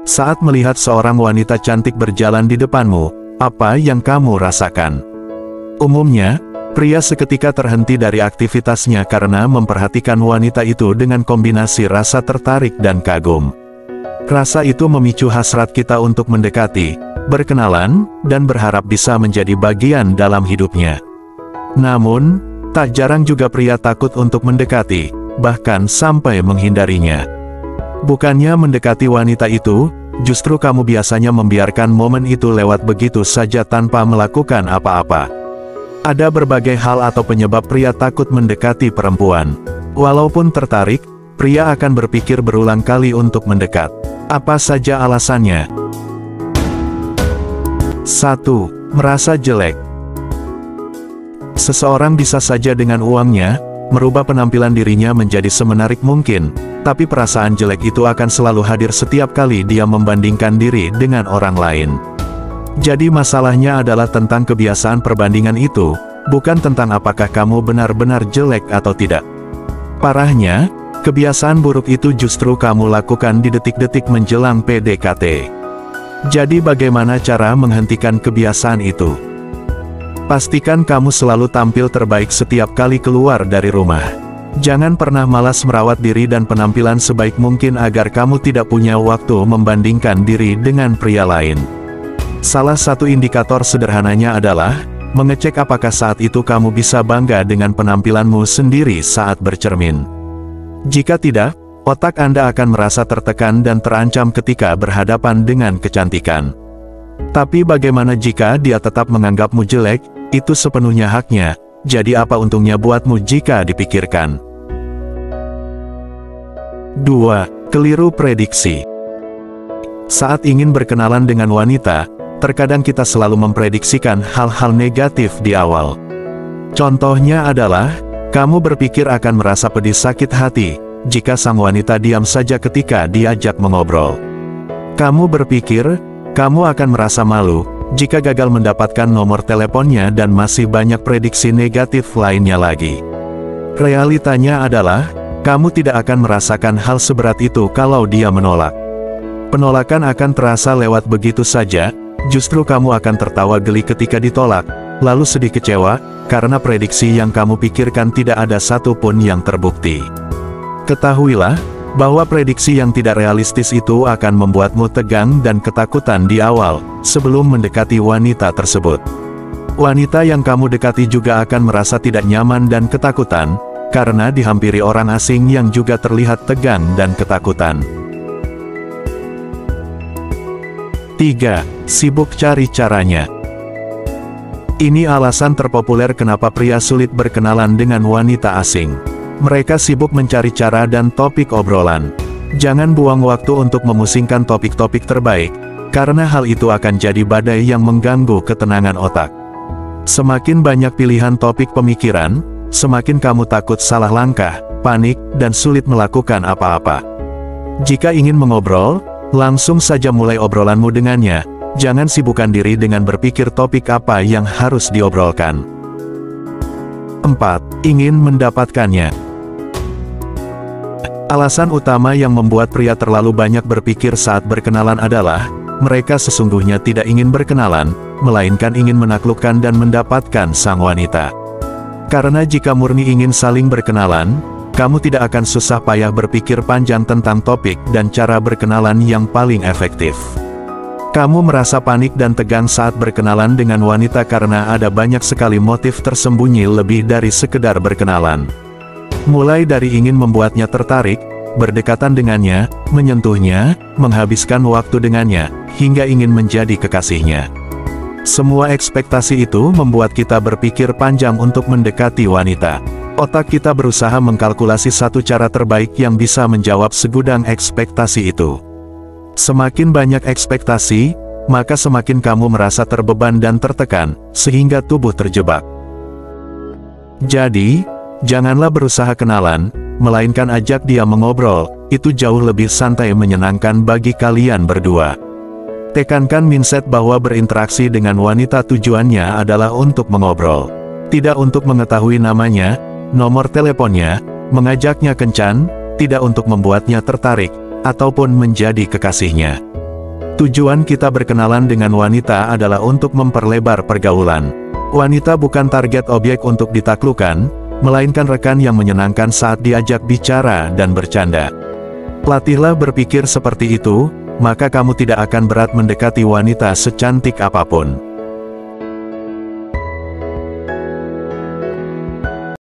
Saat melihat seorang wanita cantik berjalan di depanmu, apa yang kamu rasakan? Umumnya, pria seketika terhenti dari aktivitasnya karena memperhatikan wanita itu dengan kombinasi rasa tertarik dan kagum. Rasa itu memicu hasrat kita untuk mendekati, berkenalan, dan berharap bisa menjadi bagian dalam hidupnya. Namun, tak jarang juga pria takut untuk mendekati, bahkan sampai menghindarinya. Bukannya mendekati wanita itu, justru kamu biasanya membiarkan momen itu lewat begitu saja tanpa melakukan apa-apa. Ada berbagai hal atau penyebab pria takut mendekati perempuan. Walaupun tertarik, pria akan berpikir berulang kali untuk mendekat. Apa saja alasannya? 1. Merasa jelek. Seseorang bisa saja dengan uangnya, merubah penampilan dirinya menjadi semenarik mungkin, tapi perasaan jelek itu akan selalu hadir setiap kali dia membandingkan diri dengan orang lain. Jadi masalahnya adalah tentang kebiasaan perbandingan itu, bukan tentang apakah kamu benar-benar jelek atau tidak. Parahnya, kebiasaan buruk itu justru kamu lakukan di detik-detik menjelang PDKT. Jadi bagaimana cara menghentikan kebiasaan itu? Pastikan kamu selalu tampil terbaik setiap kali keluar dari rumah. Jangan pernah malas merawat diri dan penampilan sebaik mungkin agar kamu tidak punya waktu membandingkan diri dengan pria lain. Salah satu indikator sederhananya adalah mengecek apakah saat itu kamu bisa bangga dengan penampilanmu sendiri saat bercermin. Jika tidak, otak Anda akan merasa tertekan dan terancam ketika berhadapan dengan kecantikan. Tapi bagaimana jika dia tetap menganggapmu jelek? Itu sepenuhnya haknya, jadi apa untungnya buatmu jika dipikirkan? 2. Keliru prediksi. Saat ingin berkenalan dengan wanita, terkadang kita selalu memprediksikan hal-hal negatif di awal. Contohnya adalah, kamu berpikir akan merasa pedih sakit hati, jika sang wanita diam saja ketika diajak mengobrol. Kamu berpikir, kamu akan merasa malu, jika gagal mendapatkan nomor teleponnya dan masih banyak prediksi negatif lainnya lagi. Realitanya adalah, kamu tidak akan merasakan hal seberat itu kalau dia menolak. Penolakan akan terasa lewat begitu saja, justru kamu akan tertawa geli ketika ditolak, lalu sedih kecewa, karena prediksi yang kamu pikirkan tidak ada satupun yang terbukti. Ketahuilah, bahwa prediksi yang tidak realistis itu akan membuatmu tegang dan ketakutan di awal, sebelum mendekati wanita tersebut. Wanita yang kamu dekati juga akan merasa tidak nyaman dan ketakutan, karena dihampiri orang asing yang juga terlihat tegang dan ketakutan. 3. Sibuk cari caranya. Ini alasan terpopuler kenapa pria sulit berkenalan dengan wanita asing. Mereka sibuk mencari cara dan topik obrolan. Jangan buang waktu untuk memusingkan topik-topik terbaik, karena hal itu akan jadi badai yang mengganggu ketenangan otak. Semakin banyak pilihan topik pemikiran, semakin kamu takut salah langkah, panik, dan sulit melakukan apa-apa. Jika ingin mengobrol, langsung saja mulai obrolanmu dengannya. Jangan sibukkan diri dengan berpikir topik apa yang harus diobrolkan. 4. Ingin mendapatkannya. Alasan utama yang membuat pria terlalu banyak berpikir saat berkenalan adalah, mereka sesungguhnya tidak ingin berkenalan, melainkan ingin menaklukkan dan mendapatkan sang wanita. Karena jika murni ingin saling berkenalan, kamu tidak akan susah payah berpikir panjang tentang topik dan cara berkenalan yang paling efektif. Kamu merasa panik dan tegang saat berkenalan dengan wanita karena ada banyak sekali motif tersembunyi lebih dari sekedar berkenalan. Mulai dari ingin membuatnya tertarik, berdekatan dengannya, menyentuhnya, menghabiskan waktu dengannya, hingga ingin menjadi kekasihnya. Semua ekspektasi itu membuat kita berpikir panjang untuk mendekati wanita. Otak kita berusaha mengkalkulasi satu cara terbaik yang bisa menjawab segudang ekspektasi itu. Semakin banyak ekspektasi, maka semakin kamu merasa terbeban dan tertekan, sehingga tubuh terjebak. Jadi, janganlah berusaha kenalan, melainkan ajak dia mengobrol, itu jauh lebih santai menyenangkan bagi kalian berdua. Tekankan mindset bahwa berinteraksi dengan wanita tujuannya adalah untuk mengobrol. Tidak untuk mengetahui namanya, nomor teleponnya, mengajaknya kencan, tidak untuk membuatnya tertarik, ataupun menjadi kekasihnya. Tujuan kita berkenalan dengan wanita adalah untuk memperlebar pergaulan. Wanita bukan target objek untuk ditaklukkan, melainkan rekan yang menyenangkan saat diajak bicara dan bercanda. Latihlah berpikir seperti itu, maka kamu tidak akan berat mendekati wanita secantik apapun.